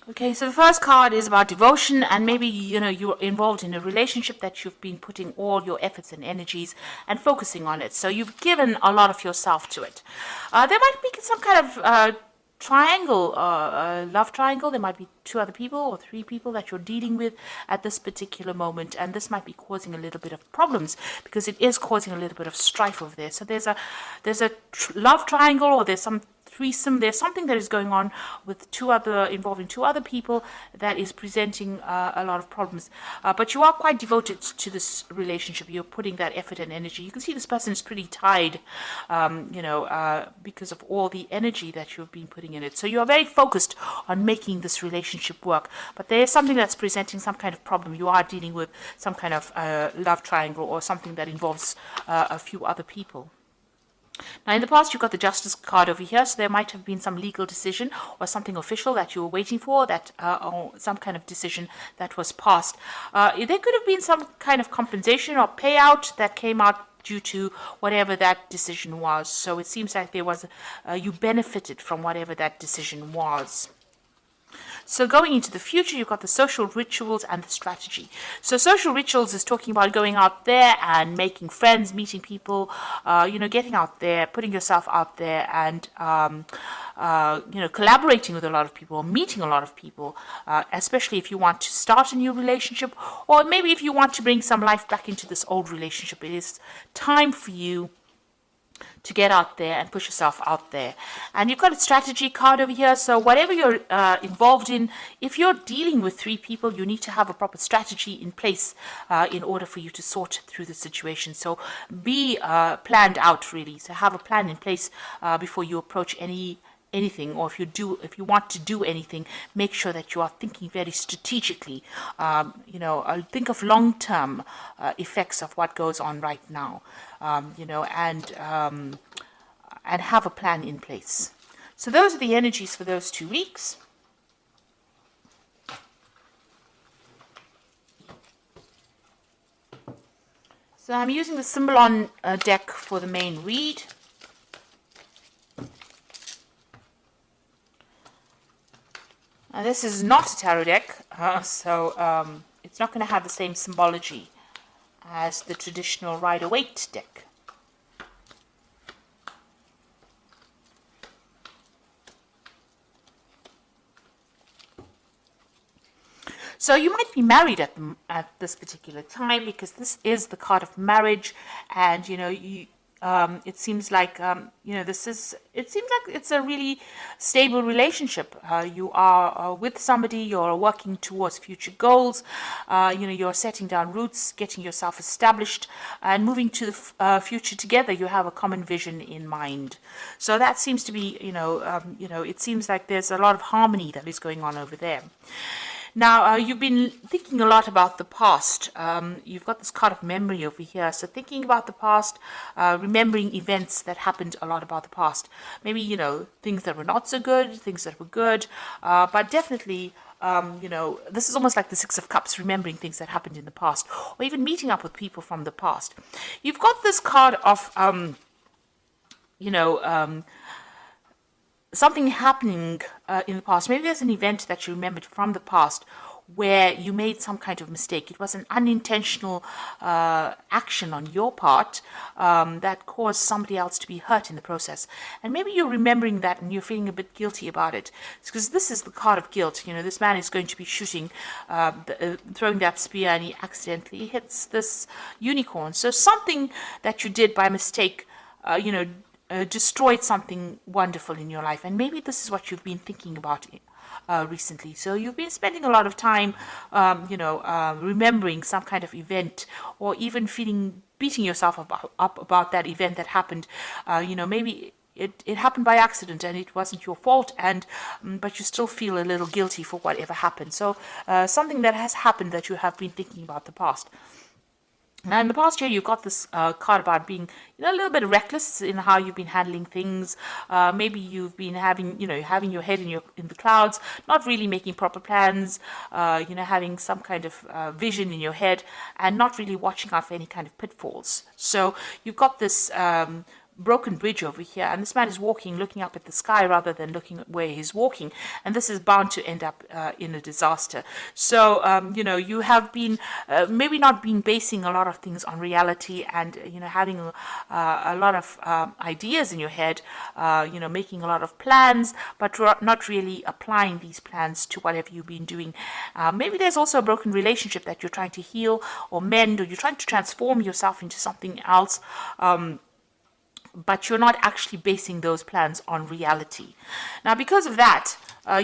Okay, so the first card is about devotion, and maybe you're involved in a relationship that you've been putting all your efforts and energies and focusing on it. So you've given a lot of yourself to it. There might be some kind of triangle, love triangle. There might be two other people or three people that you're dealing with at this particular moment, and this might be causing a little bit of problems because it is causing a little bit of strife over there. So there's a love triangle, or there's some threesome. There's something that is going on with involving two other people that is presenting a lot of problems. But you are quite devoted to this relationship. You're putting that effort and energy. You can see this person is pretty tied, because of all the energy that you've been putting in it. So you are very focused on making this relationship work. But there is something that's presenting some kind of problem. You are dealing with some kind of love triangle or something that involves a few other people. Now, in the past, you've got the Justice card over here, so there might have been some legal decision or something official that you were waiting for, or some kind of decision that was passed. There could have been some kind of compensation or payout that came out due to whatever that decision was. So it seems like you benefited from whatever that decision was. So going into the future, you've got the social rituals and the strategy. So social rituals is talking about going out there and making friends, meeting people, getting out there, putting yourself out there, and collaborating with a lot of people, meeting a lot of people, especially if you want to start a new relationship, or maybe if you want to bring some life back into this old relationship. It is time for you to get out there and push yourself out there. And you've got a strategy card over here. So whatever you're involved in, if you're dealing with three people, you need to have a proper strategy in place in order for you to sort through the situation. So be planned out, really. So have a plan in place before you approach anything, or if you want to do anything, make sure that you are thinking very strategically. Think of long-term effects of what goes on right now, and have a plan in place. So those are the energies for those 2 weeks. So I'm using the Symbolon deck for the main read. Now, this is not a tarot deck, so it's not going to have the same symbology as the traditional Rider-Waite deck. So you might be married at this particular time, because this is the card of marriage, and it seems like it's a really stable relationship. You are with somebody, you're working towards future goals, you're setting down roots, getting yourself established, and moving to the future together. You have a common vision in mind. So that seems to be, it seems like there's a lot of harmony that is going on over there. Now, you've been thinking a lot about the past. You've got this card of memory over here. So thinking about the past, remembering events that happened a lot about the past. Maybe, things that were not so good, things that were good. But definitely, this is almost like the Six of Cups, remembering things that happened in the past. Or even meeting up with people from the past. You've got this card of, something happening in the past. Maybe there's an event that you remembered from the past where you made some kind of mistake. It was an unintentional action on your part that caused somebody else to be hurt in the process. And maybe you're remembering that and you're feeling a bit guilty about it. It's because this is the card of guilt. This man is going to be shooting, throwing that spear, and he accidentally hits this unicorn. So something that you did by mistake, destroyed something wonderful in your life. And maybe this is what you've been thinking about recently. So you've been spending a lot of time, remembering some kind of event, or even beating yourself up about that event that happened. Maybe it happened by accident and it wasn't your fault, but you still feel a little guilty for whatever happened. So something that has happened that you have been thinking about the past. Now, in the past year, you've got this card about being, a little bit reckless in how you've been handling things. Maybe you've been having your head in the clouds, not really making proper plans. Having some kind of vision in your head, and not really watching out for any kind of pitfalls. So you've got this broken bridge over here, and this man is walking, looking up at the sky rather than looking at where he's walking, and this is bound to end up in a disaster. So you know, you have been maybe not been basing a lot of things on reality, and you know, having a lot of ideas in your head, you know, making a lot of plans, but not really applying these plans to whatever you've been doing. Maybe there's also a broken relationship that you're trying to heal or mend, or you're trying to transform yourself into something else, but you're not actually basing those plans on reality. Now, because of that,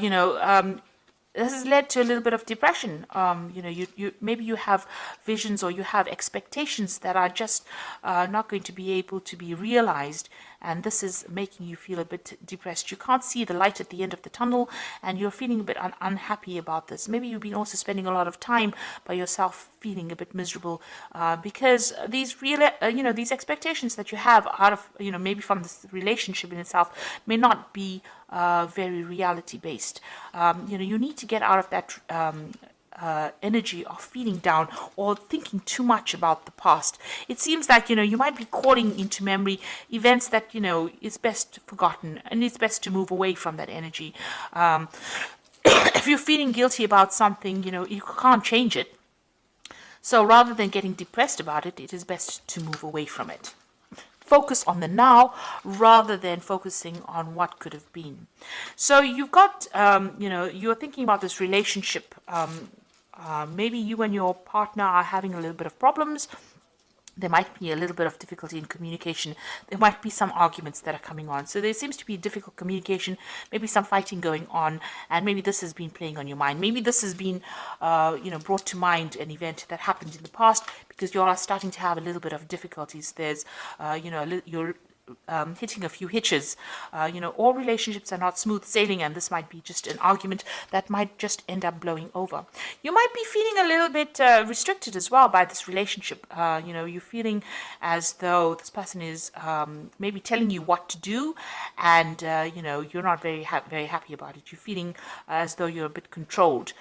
you know, this has led to a little bit of depression. You know, you maybe you have visions or you have expectations that are just not going to be able to be realized, and this is making you feel a bit depressed. You can't see the light at the end of the tunnel, and you're feeling a bit unhappy about this. Maybe you've been also spending a lot of time by yourself, feeling a bit miserable because these you know, these expectations that you have out of, you know, maybe from this relationship in itself may not be very reality based. You know, you need to get out of that energy of feeling down or thinking too much about the past. It seems like, you know, you might be calling into memory events that, you know, is best forgotten, and it's best to move away from that energy. If you're feeling guilty about something, you know, you can't change it. So rather than getting depressed about it, it is best to move away from it. Focus on the now rather than focusing on what could have been. So you've got, you know, you're thinking about this relationship. Maybe you and your partner are having a little bit of problems. There might be a little bit of difficulty in communication. There might be some arguments that are coming on. So there seems to be difficult communication, maybe some fighting going on, and maybe this has been playing on your mind. Maybe this has been, you know, brought to mind an event that happened in the past, because you are starting to have a little bit of difficulties. There's, you know, you're hitting a few hitches. You know, all relationships are not smooth sailing, and this might be just an argument that might just end up blowing over. You might be feeling a little bit restricted as well by this relationship. You know, you're feeling as though this person is maybe telling you what to do, and you know, you're not very happy about it. You're feeling as though you're a bit controlled.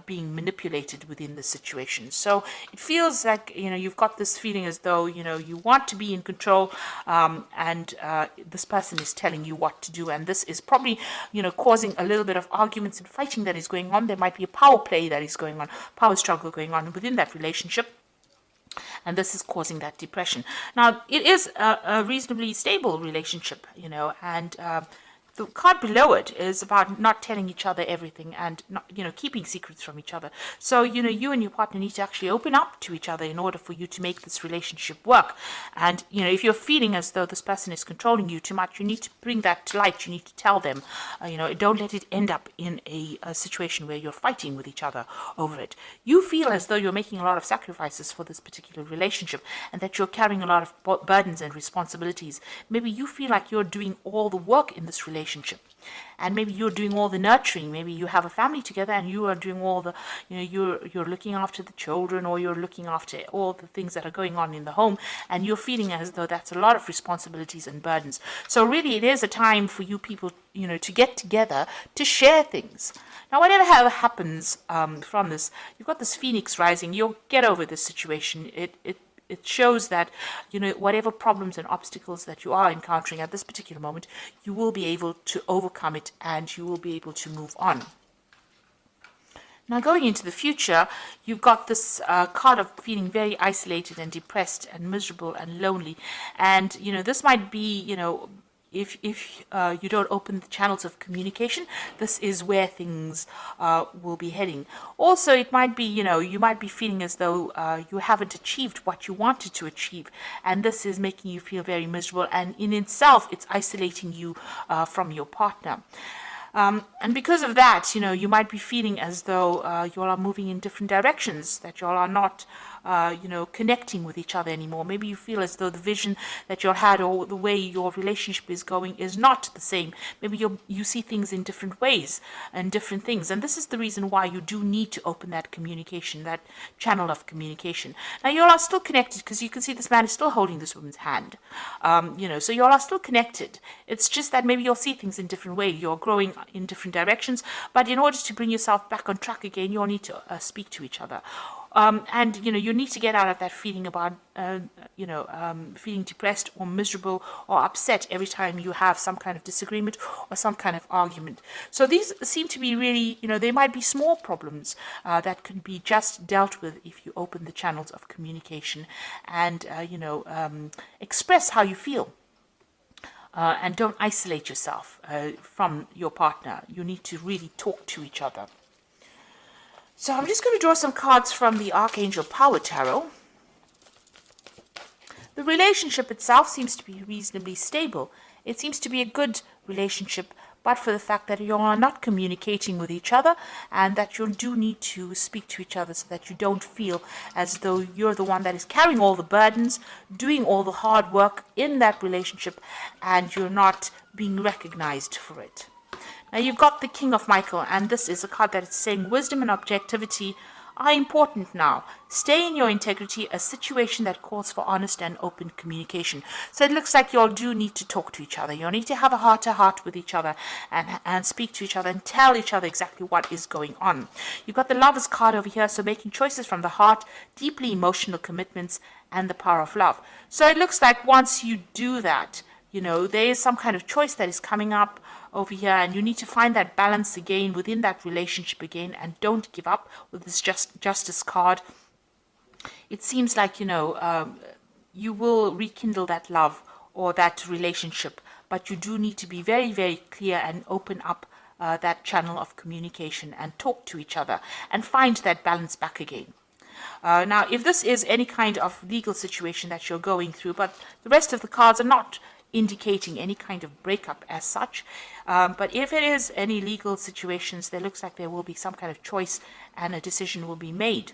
Being manipulated within the situation. So it feels like, you know, you've got this feeling as though, you know, you want to be in control, and this person is telling you what to do, and this is probably, you know, causing a little bit of arguments and fighting that is going on. There might be a power play that is going on, power struggle going on within that relationship, and this is causing that depression. Now, it is a reasonably stable relationship, you know, and the card below it is about not telling each other everything and not, you know, keeping secrets from each other. So, you know, you and your partner need to actually open up to each other in order for you to make this relationship work. And, you know, if you're feeling as though this person is controlling you too much, you need to bring that to light. You need to tell them, you know, don't let it end up in a situation where you're fighting with each other over it. You feel as though you're making a lot of sacrifices for this particular relationship, and that you're carrying a lot of burdens and responsibilities. Maybe you feel like you're doing all the work in this relationship, and maybe you're doing all the nurturing. Maybe you have a family together and you are doing all the, you know, you're looking after the children, or you're looking after all the things that are going on in the home, and you're feeling as though that's a lot of responsibilities and burdens. So really it is a time for you people, you know, to get together to share things. Now, whatever happens from this, you've got this phoenix rising. You'll get over this situation. It shows that, you know, whatever problems and obstacles that you are encountering at this particular moment, you will be able to overcome it, and you will be able to move on. Now, going into the future, you've got this card of feeling very isolated and depressed and miserable and lonely. And, you know, this might be, you know, if you don't open the channels of communication, this is where things will be heading. Also, it might be, you know, you might be feeling as though you haven't achieved what you wanted to achieve, and this is making you feel very miserable, and in itself, it's isolating you from your partner. And because of that, you know, you might be feeling as though you all are moving in different directions, that you all are not, you know, connecting with each other anymore. Maybe you feel as though the vision that you all had, or the way your relationship is going, is not the same. Maybe you see things in different ways and different things. And this is the reason why you do need to open that communication, that channel of communication. Now, you all are still connected, because you can see this man is still holding this woman's hand. You know, so you all are still connected. It's just that maybe you'll see things in different ways. You're growing in different directions, but in order to bring yourself back on track again, you'll need to speak to each other. And you need to get out of that feeling about feeling depressed or miserable or upset every time you have some kind of disagreement or some kind of argument. So these seem to be really, they might be small problems that can be just dealt with if you open the channels of communication and express how you feel. And don't isolate yourself from your partner. You need to really talk to each other. So I'm just going to draw some cards from the Archangel Power Tarot. The relationship itself seems to be reasonably stable. It seems to be a good relationship, but for the fact that you are not communicating with each other and that you do need to speak to each other so that you don't feel as though you're the one that is carrying all the burdens, doing all the hard work in that relationship, and you're not being recognized for it. Now you've got the King of Michael, and this is a card that is saying wisdom and objectivity are important now. Stay in your integrity, a situation that calls for honest and open communication. So it looks like you all do need to talk to each other. You need to have a heart-to-heart with each other and speak to each other and tell each other exactly what is going on. You've got the Lovers card over here, so making choices from the heart, deeply emotional commitments, and the power of love. So it looks like once you do that, there is some kind of choice that is coming up over here, and you need to find that balance again within that relationship again, and don't give up with this Justice card. It seems like, you will rekindle that love or that relationship, but you do need to be very, very clear and open up that channel of communication and talk to each other and find that balance back again. Now, if this is any kind of legal situation that you're going through, but the rest of the cards are not indicating any kind of breakup as such, but if it is any legal situations, there looks like there will be some kind of choice and a decision will be made.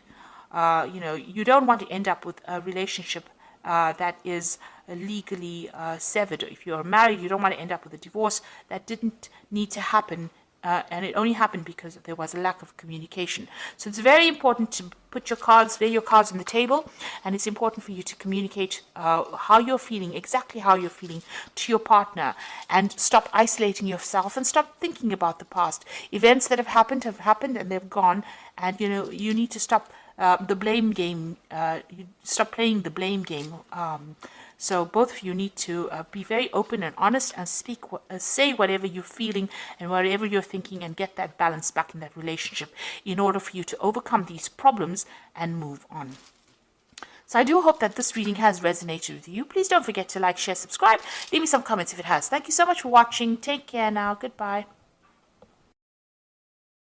You don't want to end up with a relationship that is legally severed. If you're married, you don't want to end up with a divorce that didn't need to happen, and it only happened because there was a lack of communication. So it's very important to lay your cards on the table, and it's important for you to communicate how you're feeling, exactly how you're feeling to your partner, and stop isolating yourself and stop thinking about the past. Events that have happened and they've gone, and you need to stop the blame game. You stop playing the blame game. So both of you need to be very open and honest and say whatever you're feeling and whatever you're thinking, and get that balance back in that relationship in order for you to overcome these problems and move on. So I do hope that this reading has resonated with you. Please don't forget to like, share, subscribe. Leave me some comments if it has. Thank you so much for watching. Take care now. Goodbye.